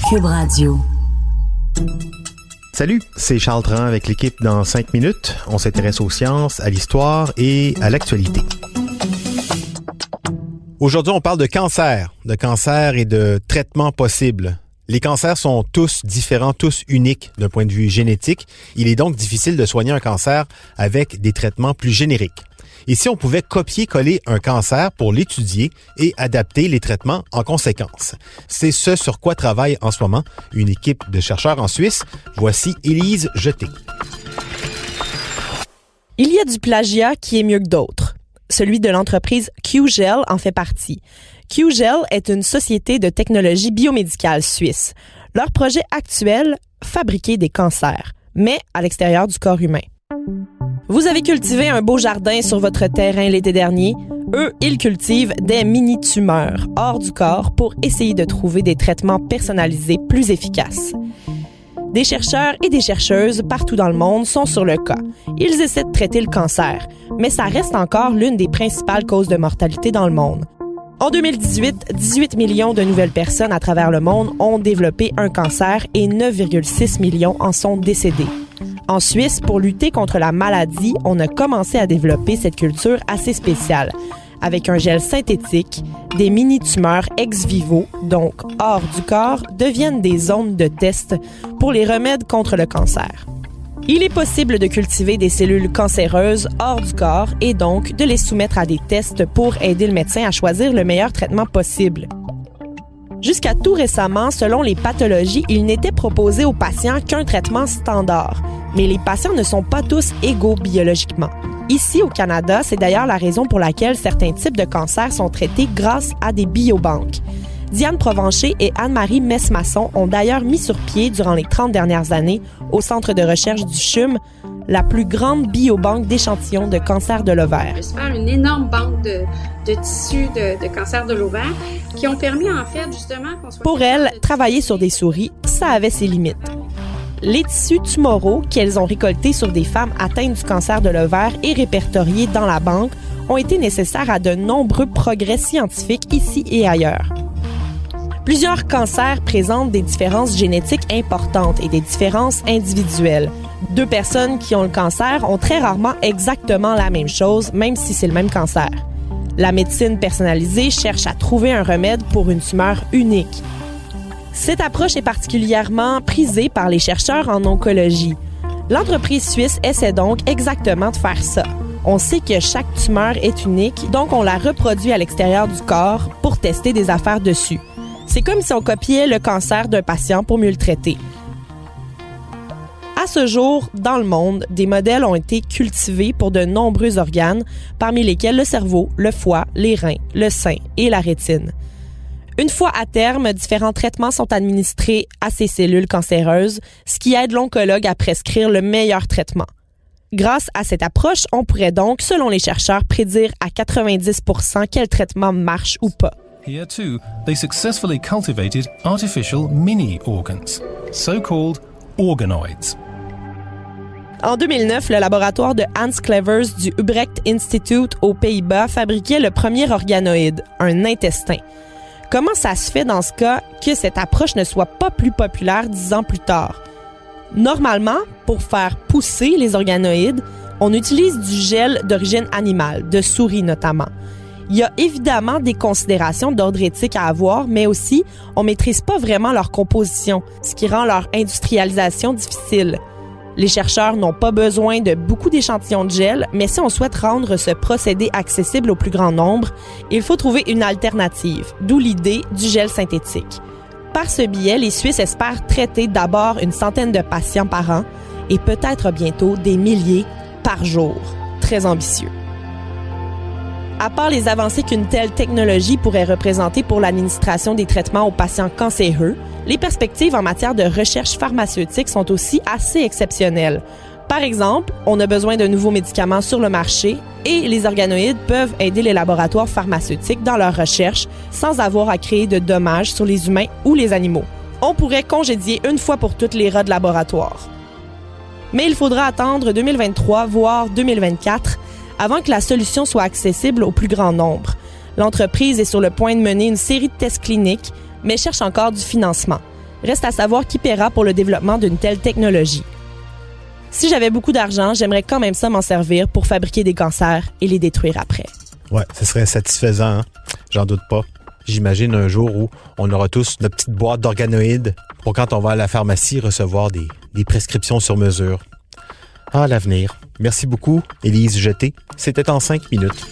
Cube Radio. Salut, c'est Charles Tran avec l'équipe dans 5 minutes. On s'intéresse aux sciences, à l'histoire et à l'actualité. Aujourd'hui, on parle de cancer et de traitements possibles. Les cancers sont tous différents, tous uniques d'un point de vue génétique. Il est donc difficile de soigner un cancer avec des traitements plus génériques. Et si on pouvait copier-coller un cancer pour l'étudier et adapter les traitements en conséquence? C'est ce sur quoi travaille en ce moment une équipe de chercheurs en Suisse. Voici Élise Jeté. Il y a du plagiat qui est mieux que d'autres. Celui de l'entreprise Q-Gel en fait partie. Q-Gel est une société de technologie biomédicale suisse. Leur projet actuel, fabriquer des cancers, mais à l'extérieur du corps humain. Vous avez cultivé un beau jardin sur votre terrain l'été dernier. Eux, ils cultivent des mini-tumeurs hors du corps pour essayer de trouver des traitements personnalisés plus efficaces. Des chercheurs et des chercheuses partout dans le monde sont sur le cas. Ils essaient de traiter le cancer, mais ça reste encore l'une des principales causes de mortalité dans le monde. En 2018, 18 millions de nouvelles personnes à travers le monde ont développé un cancer et 9,6 millions en sont décédés. En Suisse, pour lutter contre la maladie, on a commencé à développer cette culture assez spéciale, avec un gel synthétique, des mini-tumeurs ex vivo, donc hors du corps, deviennent des zones de test pour les remèdes contre le cancer. Il est possible de cultiver des cellules cancéreuses hors du corps et donc de les soumettre à des tests pour aider le médecin à choisir le meilleur traitement possible. Jusqu'à tout récemment, selon les pathologies, il n'était proposé aux patients qu'un traitement standard. Mais les patients ne sont pas tous égaux biologiquement. Ici, au Canada, c'est d'ailleurs la raison pour laquelle certains types de cancers sont traités grâce à des biobanques. Diane Provencher et Anne-Marie Messe-Masson ont d'ailleurs mis sur pied, durant les 30 dernières années, au Centre de recherche du CHUM, la plus grande biobanque d'échantillons de cancer de l'ovaire. Je vais faire une énorme banque de tissus de cancer de l'ovaire qui ont permis, en fait, justement, qu'on soit... Pour elles, travailler sur des souris, ça avait ses limites. Les tissus tumoraux qu'elles ont récoltés sur des femmes atteintes du cancer de l'ovaire et répertoriés dans la banque ont été nécessaires à de nombreux progrès scientifiques ici et ailleurs. Plusieurs cancers présentent des différences génétiques importantes et des différences individuelles. 2 personnes qui ont le cancer ont très rarement exactement la même chose, même si c'est le même cancer. La médecine personnalisée cherche à trouver un remède pour une tumeur unique. Cette approche est particulièrement prisée par les chercheurs en oncologie. L'entreprise suisse essaie donc exactement de faire ça. On sait que chaque tumeur est unique, donc on la reproduit à l'extérieur du corps pour tester des affaires dessus. C'est comme si on copiait le cancer d'un patient pour mieux le traiter. À ce jour, dans le monde, des modèles ont été cultivés pour de nombreux organes, parmi lesquels le cerveau, le foie, les reins, le sein et la rétine. Une fois à terme, différents traitements sont administrés à ces cellules cancéreuses, ce qui aide l'oncologue à prescrire le meilleur traitement. Grâce à cette approche, on pourrait donc, selon les chercheurs, prédire à 90% quel traitement marche ou pas. Here too, they successfully cultivated artificial mini-organs, so-called organoids. En 2009, le laboratoire de Hans Clevers du Ubrecht Institute aux Pays-Bas fabriquait le premier organoïde, un intestin. Comment ça se fait dans ce cas que cette approche ne soit pas plus populaire 10 ans plus tard? Normalement, pour faire pousser les organoïdes, on utilise du gel d'origine animale, de souris notamment. Il y a évidemment des considérations d'ordre éthique à avoir, mais aussi, on maîtrise pas vraiment leur composition, ce qui rend leur industrialisation difficile. Les chercheurs n'ont pas besoin de beaucoup d'échantillons de gel, mais si on souhaite rendre ce procédé accessible au plus grand nombre, il faut trouver une alternative, d'où l'idée du gel synthétique. Par ce biais, les Suisses espèrent traiter d'abord une centaine de patients par an et peut-être bientôt des milliers par jour. Très ambitieux. À part les avancées qu'une telle technologie pourrait représenter pour l'administration des traitements aux patients cancéreux, les perspectives en matière de recherche pharmaceutique sont aussi assez exceptionnelles. Par exemple, on a besoin de nouveaux médicaments sur le marché et les organoïdes peuvent aider les laboratoires pharmaceutiques dans leur recherche sans avoir à créer de dommages sur les humains ou les animaux. On pourrait congédier une fois pour toutes les rats de laboratoire. Mais il faudra attendre 2023, voire 2024, avant que la solution soit accessible au plus grand nombre. L'entreprise est sur le point de mener une série de tests cliniques, mais cherche encore du financement. Reste à savoir qui paiera pour le développement d'une telle technologie. Si j'avais beaucoup d'argent, j'aimerais quand même ça m'en servir pour fabriquer des cancers et les détruire après. Ouais, ce serait satisfaisant, hein? J'en doute pas. J'imagine un jour où on aura tous notre petite boîte d'organoïdes pour quand on va à la pharmacie recevoir des prescriptions sur mesure. Ah, l'avenir. Merci beaucoup, Élise Jeté. C'était en 5 minutes.